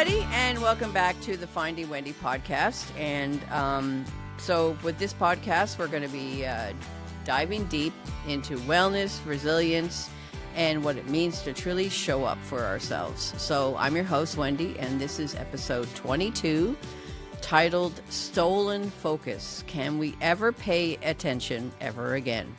everybody, and welcome back to the Finding Wendy podcast. And so with this podcast, we're going to be diving deep into wellness, resilience, and what it means to truly show up for ourselves. So I'm your host, Wendy, and this is episode 22, titled Stolen Focus. Can we ever pay attention ever again?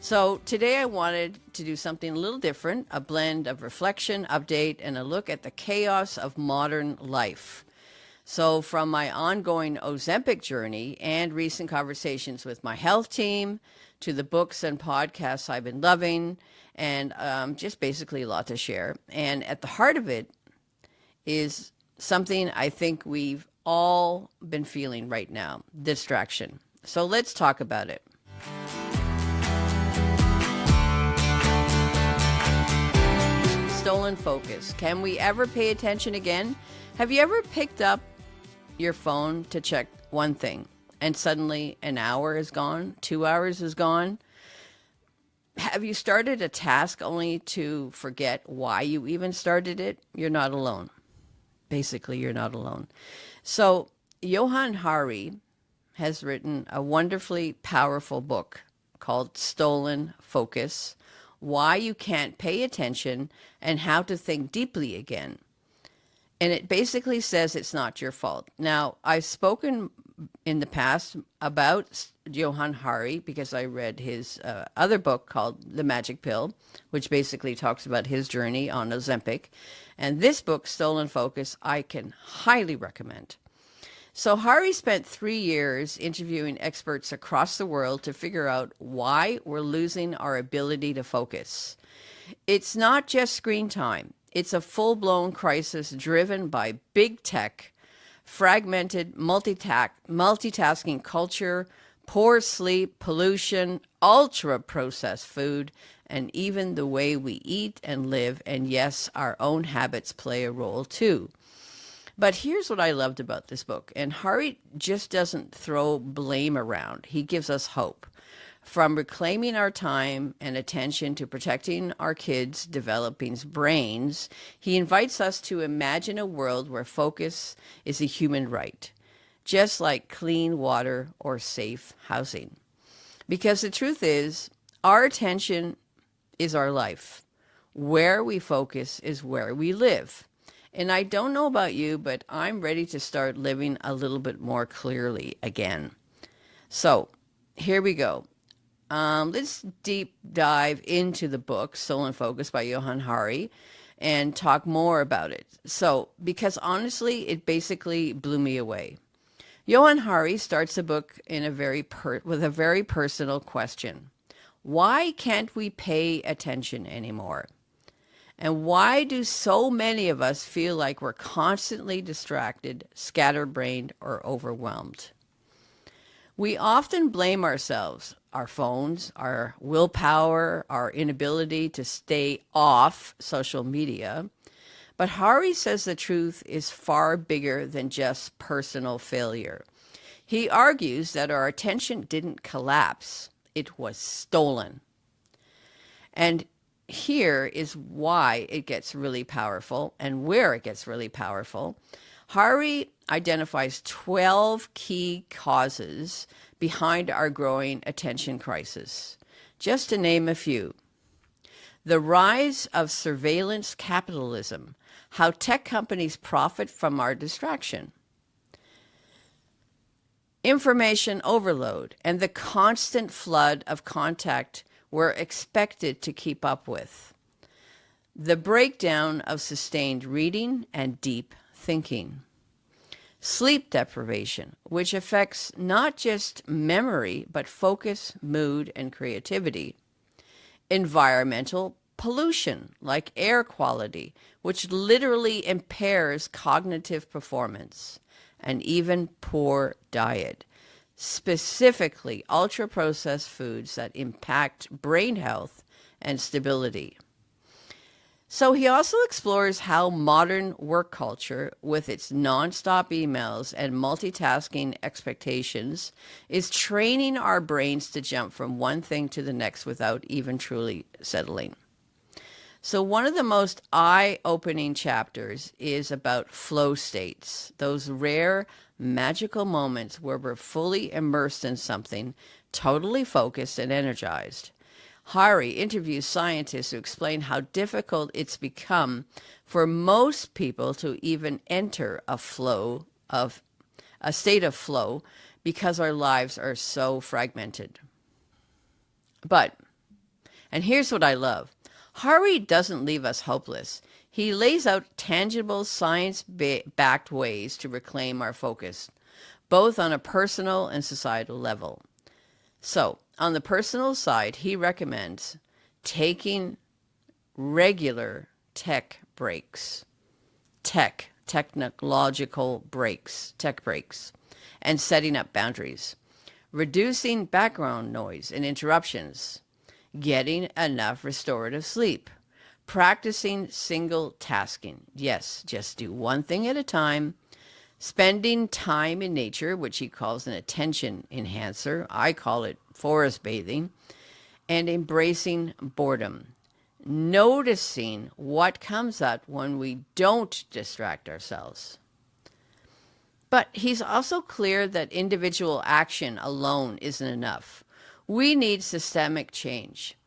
So today I wanted to do something a little different, a blend of reflection, update, and a look at the chaos of modern life. So from my ongoing Ozempic journey and recent conversations with my health team to the books and podcasts I've been loving, and just basically a lot to share. And at the heart of it is something I think we've all been feeling right now, distraction. So let's talk about it. Stolen focus. Can we ever pay attention again? Have you ever picked up your phone to check one thing and suddenly an hour is gone, 2 hours is gone? Have you started a task only to forget why you even started it? You're not alone. Basically, you're not alone. So Johann Hari has written a wonderfully powerful book called Stolen Focus: Why You Can't Pay Attention and How to Think Deeply Again. And it basically says it's not your fault. Now, I've spoken in the past about Johann Hari because I read his other book called The Magic Pill, which basically talks about his journey on Ozempic. And this book, Stolen Focus, I can highly recommend. So Hari spent 3 years interviewing experts across the world to figure out why we're losing our ability to focus. It's not just screen time. It's a full-blown crisis driven by big tech, fragmented multitasking culture, poor sleep, pollution, ultra-processed food, and even the way we eat and live. And yes, our own habits play a role too. But here's what I loved about this book. And Hari just doesn't throw blame around. He gives us hope. From reclaiming our time and attention to protecting our kids' developing brains, he invites us to imagine a world where focus is a human right, just like clean water or safe housing. Because the truth is, our attention is our life. Where we focus is where we live. And I don't know about you, but I'm ready to start living a little bit more clearly again. So here we go. Let's deep dive into the book, Stolen Focus by Johann Hari, and talk more about it. So, because honestly, it basically blew me away. Johann Hari starts the book in with a very personal question. Why can't we pay attention anymore? And why do so many of us feel like we're constantly distracted, scatterbrained, or overwhelmed? We often blame ourselves, our phones, our willpower, our inability to stay off social media. But Hari says the truth is far bigger than just personal failure. He argues that our attention didn't collapse, it was stolen. And here is why it gets really powerful and where it gets really powerful. Hari identifies 12 key causes behind our growing attention crisis. Just to name a few. The rise of surveillance capitalism, how tech companies profit from our distraction. Information overload and the constant flood of contact we're expected to keep up with. The breakdown of sustained reading and deep thinking. Sleep deprivation, which affects not just memory, but focus, mood, and creativity. Environmental pollution, like air quality, which literally impairs cognitive performance. And even poor diet, specifically ultra-processed foods that impact brain health and stability. So he also explores how modern work culture, with its nonstop emails and multitasking expectations, is training our brains to jump from one thing to the next without even truly settling. So one of the most eye-opening chapters is about flow states, those rare magical moments where we're fully immersed in something, totally focused and energized. Hari interviews scientists who explain how difficult it's become for most people to even enter a state of flow because our lives are so fragmented. But, and here's what I love, Hari doesn't leave us hopeless. He lays out tangible, science-backed ways to reclaim our focus, both on a personal and societal level. So, on the personal side, he recommends taking regular tech breaks, technological breaks, tech breaks, and setting up boundaries, reducing background noise and interruptions, getting enough restorative sleep, practicing single tasking. Yes, just do one thing at a time. Spending time in nature, which he calls an attention enhancer. I call it forest bathing. And embracing boredom. Noticing what comes up when we don't distract ourselves. But he's also clear that individual action alone isn't enough. We need systemic change.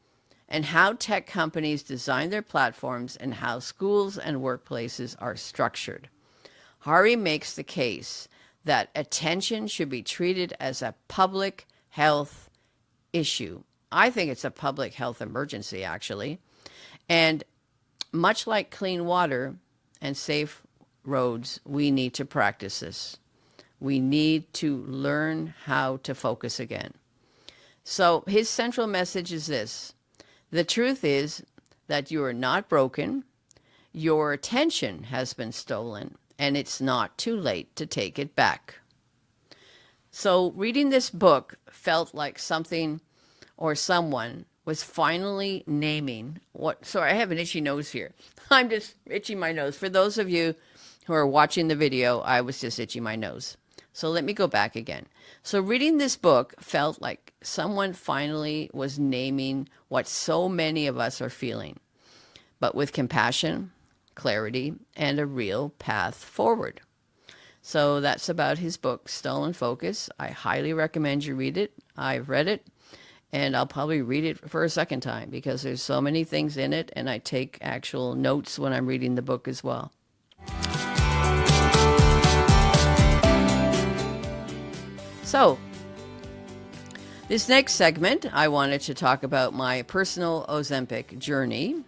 And how tech companies design their platforms and how schools and workplaces are structured. Hari makes the case that attention should be treated as a public health issue. I think it's a public health emergency, actually. And much like clean water and safe roads, we need to practice this. We need to learn how to focus again. So his central message is this. The truth is that you are not broken. Your attention has been stolen, and it's not too late to take it back. So reading this book felt like something or someone was finally naming what, sorry, I have an itchy nose here. I'm just itching my nose. For those of you who are watching the video, I was just itching my nose. So let me go back again. So reading this book felt like someone finally was naming what so many of us are feeling, but with compassion, clarity, and a real path forward. So that's about his book, Stolen Focus. I highly recommend you read it. I've read it, and I'll probably read it for a second time because there's so many things in it, and I take actual notes when I'm reading the book as well. So, this next segment, I wanted to talk about my personal Ozempic journey.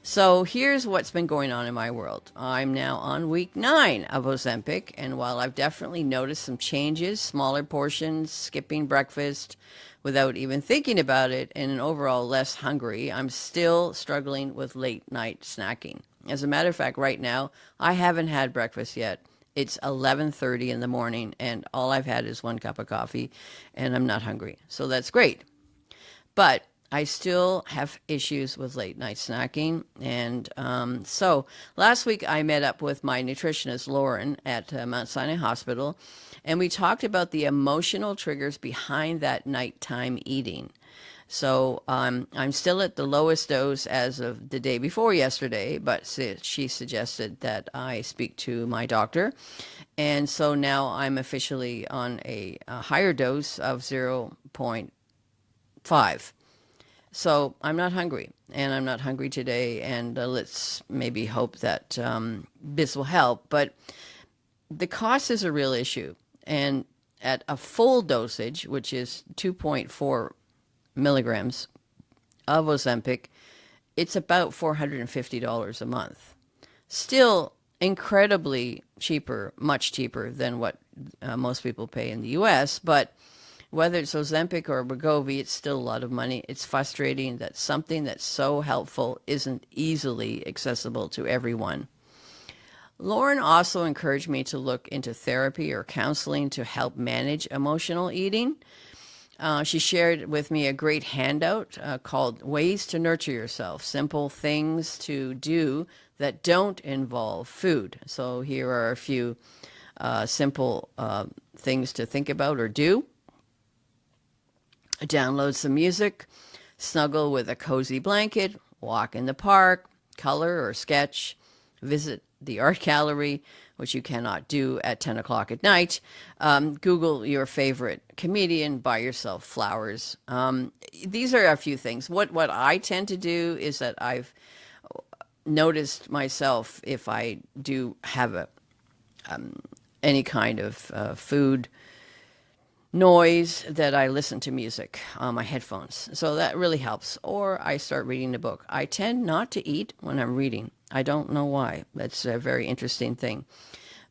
So here's what's been going on in my world. I'm now on week 9 of Ozempic, and while I've definitely noticed some changes, smaller portions, skipping breakfast without even thinking about it, and an overall less hungry, I'm still struggling with late night snacking. As a matter of fact, right now, I haven't had breakfast yet. It's 11:30 in the morning, and all I've had is 1 cup of coffee, and I'm not hungry. So that's great. But I still have issues with late night snacking. And so last week I met up with my nutritionist, Lauren, at Mount Sinai Hospital, and we talked about the emotional triggers behind that nighttime eating. So I'm still at the lowest dose as of the day before yesterday, but she suggested that I speak to my doctor. And so now I'm officially on a higher dose of 0.5. So I'm not hungry, and I'm not hungry today, and let's maybe hope that this will help. But the cost is a real issue. And at a full dosage, which is 2.4 milligrams of Ozempic, it's about $450 a month. Still incredibly cheaper, much cheaper than what most people pay in the U.S., but whether it's Ozempic or Wegovy, it's still a lot of money. It's frustrating that something that's so helpful isn't easily accessible to everyone. Lauren also encouraged me to look into therapy or counseling to help manage emotional eating. She shared with me a great handout called Ways to Nurture Yourself, Simple Things to Do That Don't Involve Food. So here are a few simple things to think about or do. Download some music, snuggle with a cozy blanket, walk in the park, color or sketch, visit the art gallery, which you cannot do at 10 o'clock at night. Google your favorite comedian, buy yourself flowers. These are a few things. What I tend to do is that I've noticed myself, if I do have any kind of food noise, that I listen to music on my headphones. So that really helps. Or I start reading the book. I tend not to eat when I'm reading. I don't know why. That's a very interesting thing.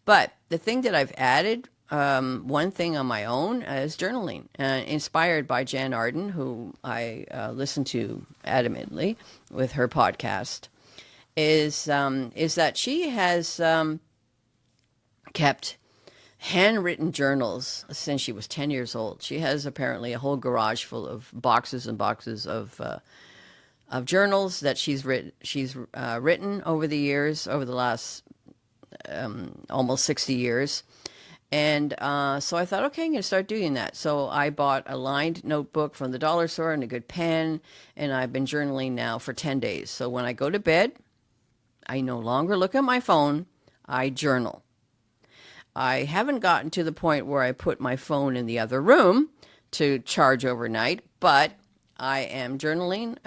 But the thing that I've added, one thing on my own, is journaling. Inspired by Jan Arden, who I listen to adamantly with her podcast, is that she has kept handwritten journals since she was 10 years old. She has apparently a whole garage full of boxes and boxes of journals that she's written over the years, over the last almost 60 years. And so I thought, okay, I'm going to start doing that. So I bought a lined notebook from the dollar store and a good pen, and I've been journaling now for 10 days. So when I go to bed, I no longer look at my phone, I journal. I haven't gotten to the point where I put my phone in the other room to charge overnight, but I am journaling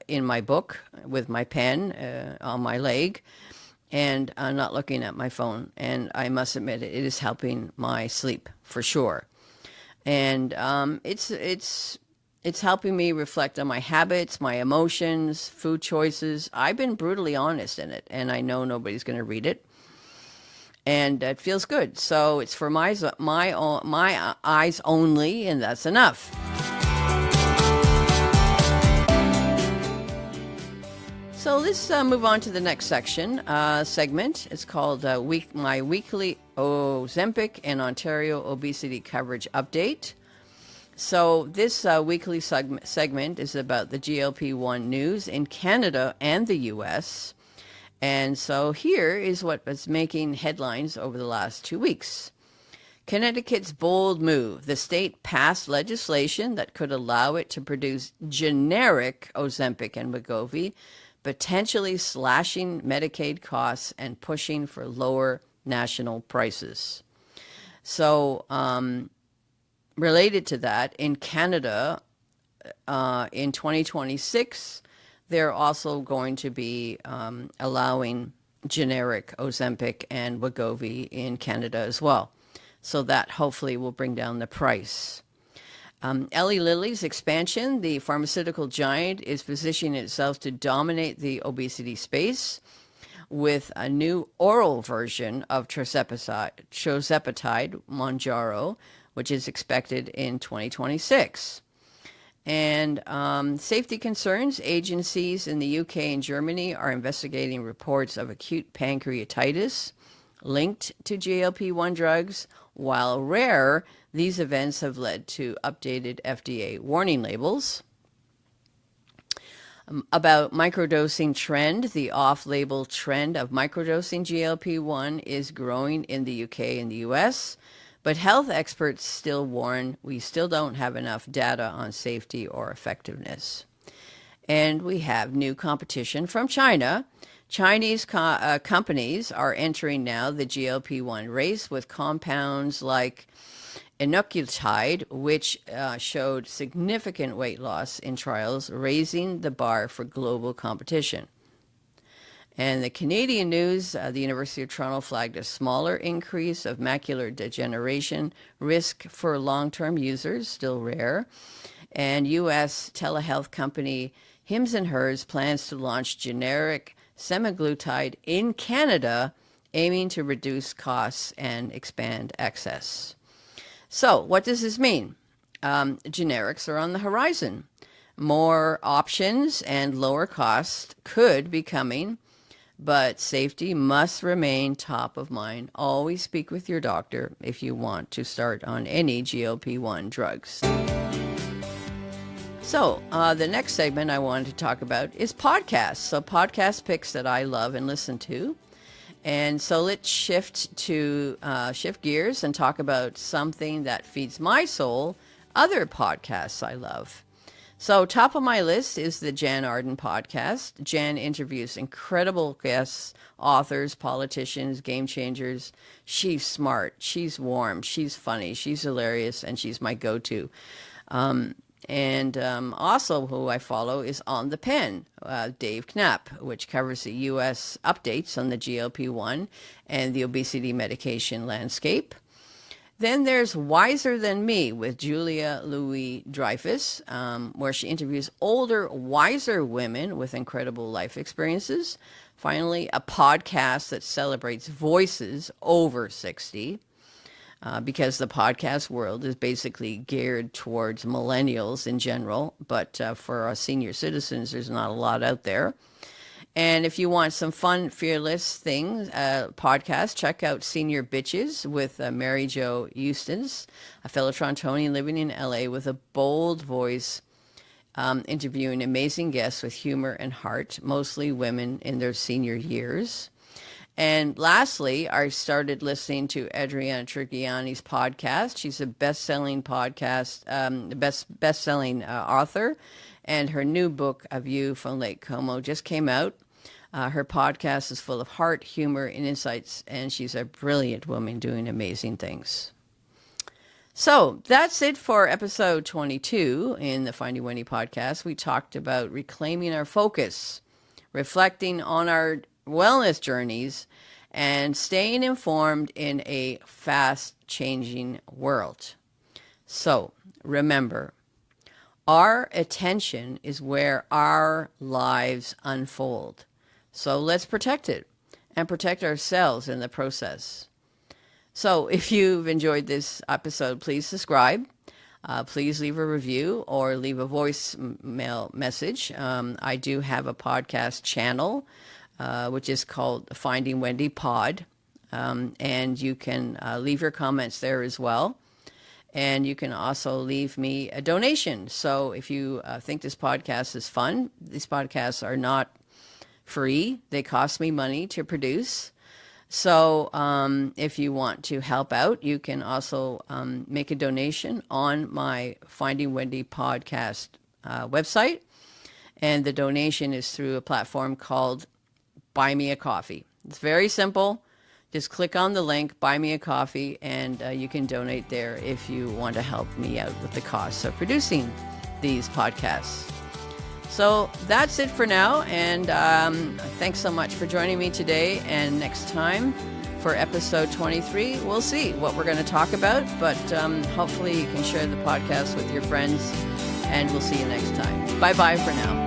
in my book with my pen on my leg, and I'm not looking at my phone. And I must admit, it is helping my sleep for sure. And it's helping me reflect on my habits, my emotions, food choices. I've been brutally honest in it, and I know nobody's going to read it. And it feels good. So it's for my eyes only, and that's enough. So let's move on to the next segment. It's called my weekly Ozempic and Ontario obesity coverage update. So this weekly segment is about the GLP-1 news in Canada and the U.S., and so here is what was making headlines over the last 2 weeks. Connecticut's bold move. The state passed legislation that could allow it to produce generic Ozempic and Wegovy, potentially slashing Medicaid costs and pushing for lower national prices. So related to that, in Canada, in 2026, they're also going to be allowing generic Ozempic and Wegovy in Canada as well. So that hopefully will bring down the price. Eli Lilly's expansion, the pharmaceutical giant, is positioning itself to dominate the obesity space with a new oral version of tirzepatide, Mounjaro, which is expected in 2026. And safety concerns. Agencies in the UK and Germany are investigating reports of acute pancreatitis linked to GLP-1 drugs. While rare, these events have led to updated FDA warning labels. About microdosing trend, the off-label trend of microdosing GLP-1 is growing in the UK and the US. But health experts still warn we still don't have enough data on safety or effectiveness. And we have new competition from China. Chinese companies are entering now the GLP-1 race with compounds like enoculitide, which showed significant weight loss in trials, raising the bar for global competition. And the Canadian news, the University of Toronto flagged a smaller increase of macular degeneration risk for long-term users, still rare. And U.S. telehealth company Hims & Hers plans to launch generic semaglutide in Canada, aiming to reduce costs and expand access. So what does this mean? Generics are on the horizon. More options and lower costs could be coming, but safety must remain top of mind. Always speak with your doctor if you want to start on any GLP-1 drugs. So the next segment I wanted to talk about is podcasts. So podcast picks that I love and listen to. And so let's shift gears and talk about something that feeds my soul, other podcasts I love. So top of my list is the Jan Arden podcast. Jan interviews incredible guests, authors, politicians, game changers. She's smart, she's warm, she's funny, she's hilarious, and she's my go-to. Also who I follow is On the Pen, Dave Knapp, which covers the U.S. updates on the GLP-1 and the obesity medication landscape. Then there's Wiser Than Me with Julia Louis-Dreyfus, where she interviews older, wiser women with incredible life experiences. Finally, a podcast that celebrates voices over 60, because the podcast world is basically geared towards millennials in general, but for our senior citizens, there's not a lot out there. And if you want some fun, fearless things, podcast, check out Senior Bitches with Mary Jo Eustons, a fellow Torontonian living in LA with a bold voice, interviewing amazing guests with humor and heart, mostly women in their senior years. And lastly, I started listening to Adriana Trigiani's podcast. She's a best-selling podcast, best-selling author, and her new book, A View from Lake Como, just came out. Her podcast is full of heart, humor, and insights, and she's a brilliant woman doing amazing things. So that's it for episode 22 in the Finding Wendy podcast. We talked about reclaiming our focus, reflecting on our wellness journeys, and staying informed in a fast-changing world. So remember, our attention is where our lives unfold. So let's protect it and protect ourselves in the process. So if you've enjoyed this episode, please subscribe. Please leave a review or leave a voicemail message. I do have a podcast channel, which is called Finding Wendy Pod. And you can leave your comments there as well. And you can also leave me a donation. So if you think this podcast is fun, these podcasts are not free. They cost me money to produce. So if you want to help out, you can also make a donation on my Finding Wendy podcast website. And the donation is through a platform called Buy Me a Coffee. It's very simple. Just click on the link, Buy Me a Coffee, and you can donate there if you want to help me out with the costs of producing these podcasts. So that's it for now, and thanks so much for joining me today. And next time for episode 23, we'll see what we're going to talk about, but hopefully you can share the podcast with your friends, and we'll see you next time. Bye-bye for now.